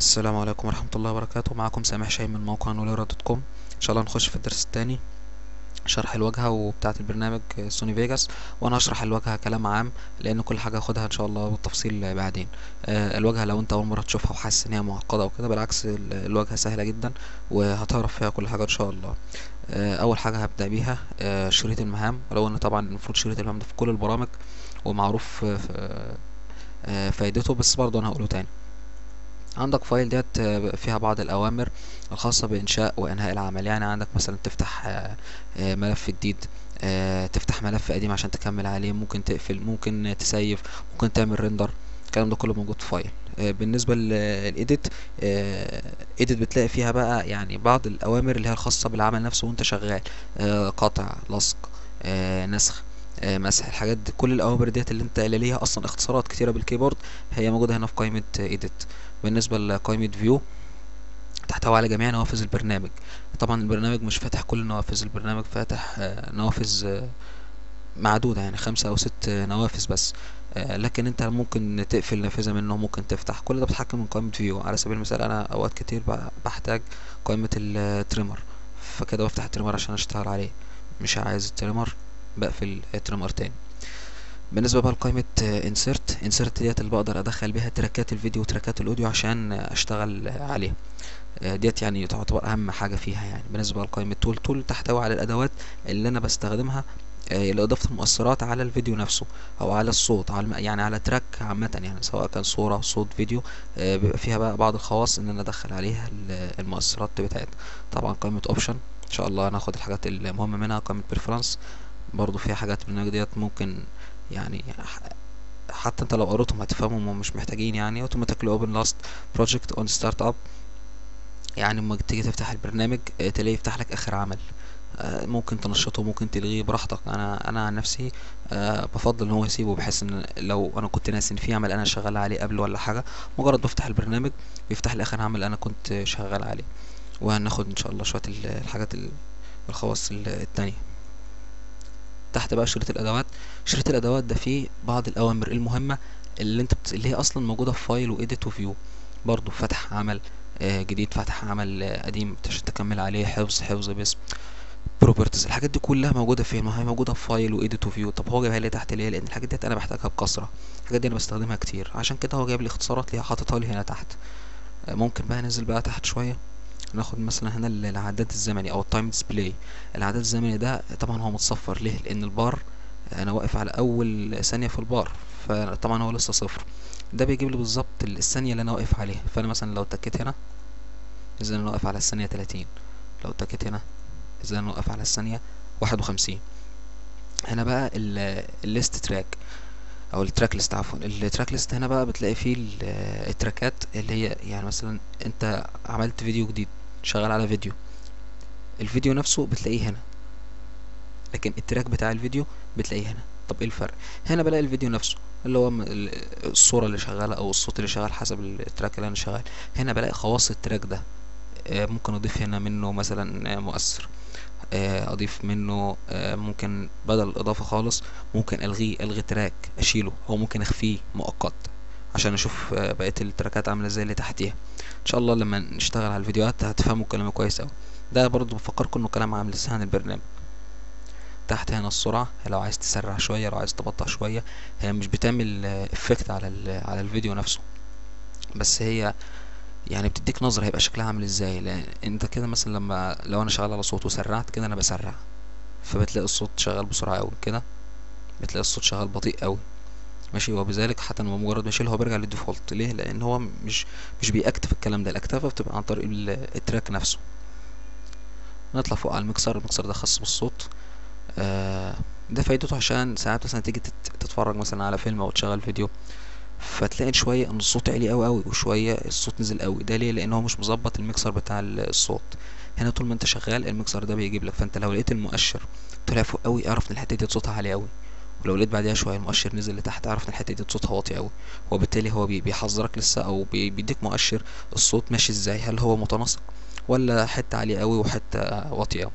السلام عليكم ورحمة الله وبركاته. معكم سامح شاي من موقع نوليرا دوت كوم. ان شاء الله نخش في الدرس الثاني، شرح الواجهة وبتاعة البرنامج سوني فيجاس. وانا هشرح الواجهة كلام عام لان كل حاجة هاخدها ان شاء الله بالتفصيل بعدين. الواجهة لو انت اول مرة تشوفها وحاسس ان هي معقدة وكده، بالعكس الواجهة سهلة جدا وهتعرف فيها كل حاجة ان شاء الله. اول حاجة هبدأ بيها شريط المهام، ولو ان طبعا المفروض شريط المهام ده في كل البرامج ومعروف فايدته، بس برضه انا هقوله تاني. عندك فايل ديت فيها بعض الأوامر الخاصة بإنشاء وإنهاء العمل. يعني عندك مثلا تفتح ملف جديد، تفتح ملف قديم عشان تكمل عليه، ممكن تقفل، ممكن تسيف، ممكن تعمل ريندر. الكلام ده كله موجود في فايل. بالنسبة للإيديت، إيديت بتلاقي فيها بقى يعني بعض الأوامر اللي هي الخاصة بالعمل نفسه وأنت شغال، قطع، لصق، نسخ، مسح. الحاجات دي كل الأوامر ديت اللي ليها أصلا اختصارات كتيرة بالكيبورد هي موجودة هنا في قائمة إيديت. بالنسبة لقائمة فيو، تحتوي على جميع نوافذ البرنامج. طبعا البرنامج مش فاتح كل النوافذ، البرنامج فاتح نوافذ معدودة، يعني 5 أو 6 نوافذ بس. لكن انت ممكن تقفل نافذة منه، ممكن تفتح. كل ده بتحكم من قائمة فيو. على سبيل المثال انا اوقات كتير بحتاج قائمة التريمر، فكده بفتح التريمر عشان اشتغل عليه. مش عايز التريمر بقفل التريمر تاني. بالنسبة بقى لقائمة انسرت ديت اللي بقدر ادخل بيها تراكات الفيديو وتراكات الاوديو عشان اشتغل عليها. ديت يعني تعتبر اهم حاجه فيها. يعني بالنسبه لقائمه تول تحتوي على الادوات اللي انا بستخدمها لاضافه المؤثرات على الفيديو نفسه او على الصوت، على يعني على تراك عامه، يعني سواء كان صوره، صوت، فيديو. بيبقى فيها بقى بعض الخواص ان انا ادخل عليها المؤثرات بتاعتها. طبعا قائمه اوبشن ان شاء الله هناخد الحاجات المهمه منها. قائمه بريفرنس برضو فيها حاجات من النوع ديت ممكن يعني حتى انت لو قريتهم هتفهمهم ومش محتاجين. يعني automatically open last project on start up، يعني لما تيجي تفتح البرنامج تلاقيه يفتح لك اخر عمل. ممكن تنشطه، ممكن تلغيه براحتك. انا عن نفسي بفضل ان هو يسيبه، بحيث ان لو انا كنت ناسي ان في عمل انا شغال عليه قبل ولا حاجه، مجرد بفتح البرنامج بيفتح لي اخر عمل انا كنت شغال عليه. وهناخد ان شاء الله شويه الحاجات الخواص التانية. تحت بقى شريط الادوات. شريط الادوات ده فيه بعض الاوامر المهمه اللي هي اصلا موجوده في فايل وايديت وفيو. برضو فتح عمل جديد، فتح عمل قديم عشان تكمل عليه، حفظ باسم، بروبرتيز. الحاجات دي كلها موجوده فين؟ ما هي موجوده في فايل وايديت وفيو. طب هو جايبها لي تحت ليه؟ لان الحاجات دي انا بحتاجها بكثره، الحاجات دي انا بستخدمها كتير، عشان كده هو جايب لي اختصارات ليها حاططها لي هنا تحت. ممكن بقى ننزل بقى تحت شويه، ناخد مثلا هنا العداد الزمني او التايم ديسبلاي. العداد الزمني ده طبعا هو متصفر ليه؟ لان البار انا واقف على اول ثانيه في البار، فطبعا هو لسه صفر. ده بيجيب لي بالظبط الثانيه اللي انا واقف عليها. فانا مثلا لو اتكيت هنا اذا انا واقف على الثانيه 30، لو اتكيت هنا اذا انا واقف على الثانيه 51. هنا بقى الليست تراك او التراك ليست، عفوا التراك ليست. هنا بقى بتلاقي فيه التراكات اللي هي يعني مثلا انت عملت فيديو جديد، شغال على فيديو، الفيديو نفسه بتلاقيه هنا، لكن التراك بتاع الفيديو بتلاقيه هنا. طب ايه الفرق؟ هنا بلاقي الفيديو نفسه اللي هو الصورة اللي شغالة او الصوت اللي شغال حسب التراك اللي انا شغال. هنا بلاقي خواص التراك ده. ممكن اضيف هنا منه مثلا مؤثر، اضيف منه ممكن بدل الاضافة خالص ممكن الغي تراك، اشيله، او ممكن اخفيه مؤقت عشان اشوف بقية التراكات عاملة ازاي اللي تحتيها. ان شاء الله لما نشتغل على الفيديوهات هتفهموا الكلام كويس اوي. ده برضو بفكركم انه كلام عام لسه عن البرنامج. تحت هنا السرعة، لو عايز تسرع شوية، لو عايز تبطأ شوية. هي مش بتعمل افكت على الفيديو نفسه، بس هي يعني بتديك نظرة هيبقى شكلها عامل ازاي. لان انت كده مثلا لو انا شغال على صوت وسرعت كده انا بسرع، فبتلاقي الصوت شغال بسرعة اوي كده، بتلاقي الصوت شغال بطيء اوي. ماشي. وبذلك حتى لما مجرد ما اشيله هو بيرجع للديفولت. ليه؟ لان هو مش بيأكتف الكلام ده، الاكتفة بتبقى عن طريق التراك نفسه. نطلع فوق على الميكسر ده خاص بالصوت. ده فايدته عشان ساعات مثلا تيجي تتفرج مثلا على فيلم او تشغل فيديو، فتلاقي شويه ان الصوت عالي قوي قوي وشويه الصوت نزل قوي. ده ليه؟ لان هو مش مظبط الميكسر بتاع الصوت. هنا طول ما انت شغال الميكسر ده بيجيب لك، فانت لو لقيت المؤشر طلع فوق قوي اعرف ان الحته دي صوتها عالي قوي، ولو لقيت بعديها شويه المؤشر نزل لتحت اعرف ان الحته دي صوتها واطي قوي. وبالتالي هو بيحذرك لسه، او بيديك مؤشر الصوت ماشي ازاي، هل هو متناسق ولا حته عاليه قوي وحته واطيه قوي.